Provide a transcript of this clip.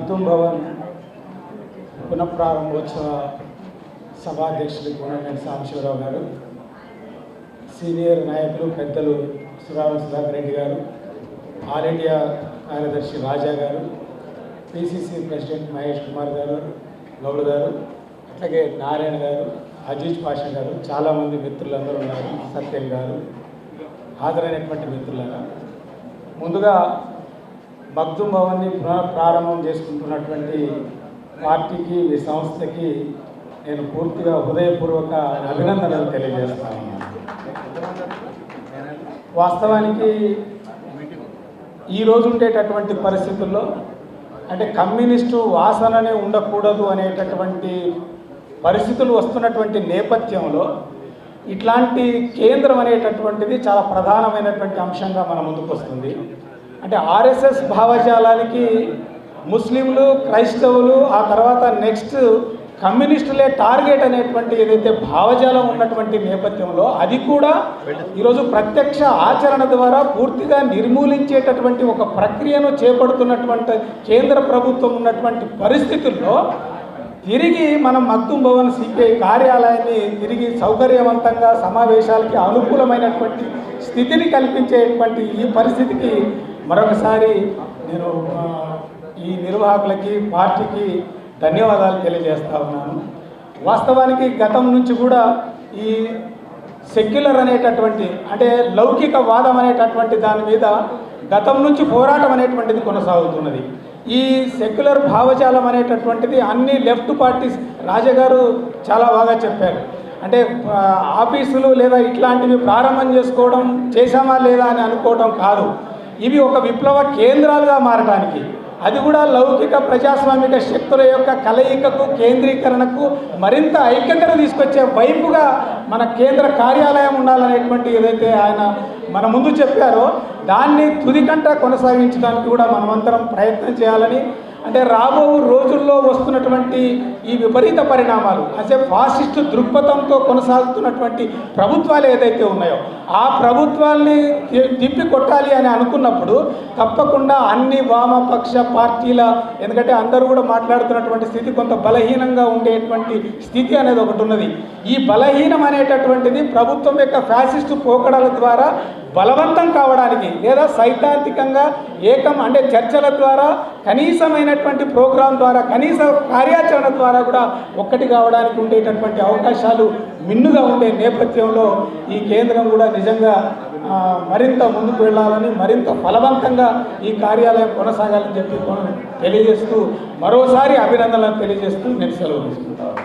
మగ్దుం భవన్ పునఃప్రారంభోత్సవ సభాధ్యక్షులు కోనమనేని సాంబశివరావు గారు, సీనియర్ నాయకులు పెద్దలు సురారం సుధాకర్ రెడ్డి గారు, ఆల్ ఇండియా కార్యదర్శి రాజా గారు, పిసిసి ప్రెసిడెంట్ మహేష్ కుమార్ గారు, గౌడ్ గారు, అట్లాగే నారాయణ గారు, అజీజ్ పాషా గారు, చాలామంది మిత్రులందరూ ఉన్నారు, సత్యం గారు, హాజరైనటువంటి మిత్రులారా, ముందుగా మగ్దుం భవన్ని పునఃప్రారంభం చేసుకుంటున్నటువంటి పార్టీకి, ఈ సంస్థకి నేను పూర్తిగా హృదయపూర్వక అభినందనలు తెలియజేస్తాను. వాస్తవానికి ఈరోజు ఉండేటటువంటి పరిస్థితుల్లో అంటే కమ్యూనిస్టు వాసననే ఉండకూడదు అనేటటువంటి పరిస్థితులు వస్తున్నటువంటి నేపథ్యంలో ఇట్లాంటి కేంద్రం అనేటటువంటిది చాలా ప్రధానమైనటువంటి అంశంగా మన ముందుకు వస్తుంది. అంటే ఆర్ఎస్ఎస్ భావజాలానికి ముస్లింలు, క్రైస్తవులు, ఆ తర్వాత నెక్స్ట్ కమ్యూనిస్టులే టార్గెట్ అనేటువంటి ఏదైతే భావజాలం ఉన్నటువంటి నేపథ్యంలో అది కూడా ఈరోజు ప్రత్యక్ష ఆచరణ ద్వారా పూర్తిగా నిర్మూలించేటటువంటి ఒక ప్రక్రియను చేపడుతున్నటువంటి కేంద్ర ప్రభుత్వం ఉన్నటువంటి పరిస్థితుల్లో తిరిగి మనం మగ్దుం భవన్ సిపిఐ కార్యాలయాన్ని తిరిగి సౌకర్యవంతంగా సమావేశాలకి అనుకూలమైనటువంటి స్థితిని కల్పించేటువంటి ఈ పరిస్థితికి మరొకసారి నేను ఈ నిర్వాహకులకి, పార్టీకి ధన్యవాదాలు తెలియజేస్తా ఉన్నాను. వాస్తవానికి గతం నుంచి కూడా ఈ సెక్యులర్ అనేటటువంటి అంటే లౌకిక వాదం అనేటటువంటి దాని మీద గతం నుంచి పోరాటం అనేటువంటిది కొనసాగుతున్నది. ఈ సెక్యులర్ భావజాలం అనేటటువంటిది అన్ని లెఫ్ట్ పార్టీస్, రాజగారు చాలా బాగా చెప్పారు. అంటే ఆఫీసులు లేదా ఇట్లాంటివి ప్రారంభం చేసుకోవడం, చేశామా లేదా అని అనుకోవడం కాదు, ఇవి ఒక విప్లవ కేంద్రాలుగా మారడానికి, అది కూడా లౌకిక ప్రజాస్వామిక శక్తుల యొక్క కలయికకు, కేంద్రీకరణకు మరింత ఐక్యతను తీసుకొచ్చే వైపుగా మన కేంద్ర కార్యాలయం ఉండాలనేటువంటి ఏదైతే ఆయన మన ముందు చెప్పారో దాన్ని తుదికంట కొనసాగించడానికి కూడా మనమంతరం ప్రయత్నం చేయాలని, అంటే రాబో రోజుల్లో వస్తున్నటువంటి ఈ విపరీత పరిణామాలు అంటే ఫాసిస్టు దృక్పథంతో కొనసాగుతున్నటువంటి ప్రభుత్వాలు ఏదైతే ఉన్నాయో ఆ ప్రభుత్వాల్ని తిప్పి కొట్టాలి అని అనుకున్నప్పుడు తప్పకుండా అన్ని వామపక్ష పార్టీల, ఎందుకంటే అందరూ కూడా మాట్లాడుతున్నటువంటి స్థితి కొంత బలహీనంగా ఉండేటువంటి స్థితి అనేది ఒకటి ఉన్నది. ఈ బలహీనం అనేటటువంటిది ప్రభుత్వం యొక్క ఫ్యాసిస్టు పోకడల ద్వారా బలవంతం కావడానికి లేదా సైద్ధాంతికంగా అంటే చర్చల ద్వారా, కనీసమైనటువంటి ప్రోగ్రాం ద్వారా, కనీస కార్యాచరణ ద్వారా కూడా ఒక్కటి కావడానికి ఉండేటటువంటి అవకాశాలు మిన్నుగా ఉండే నేపథ్యంలో ఈ కేంద్రం కూడా నిజంగా మరింత ముందుకు వెళ్ళాలని, మరింత ఫలవంతంగా ఈ కార్యాలయం కొనసాగాలని చెప్పి తెలియజేస్తూ మరోసారి అభినందనలు తెలియజేస్తూ నేను సెలవు తీసుకుంటాను.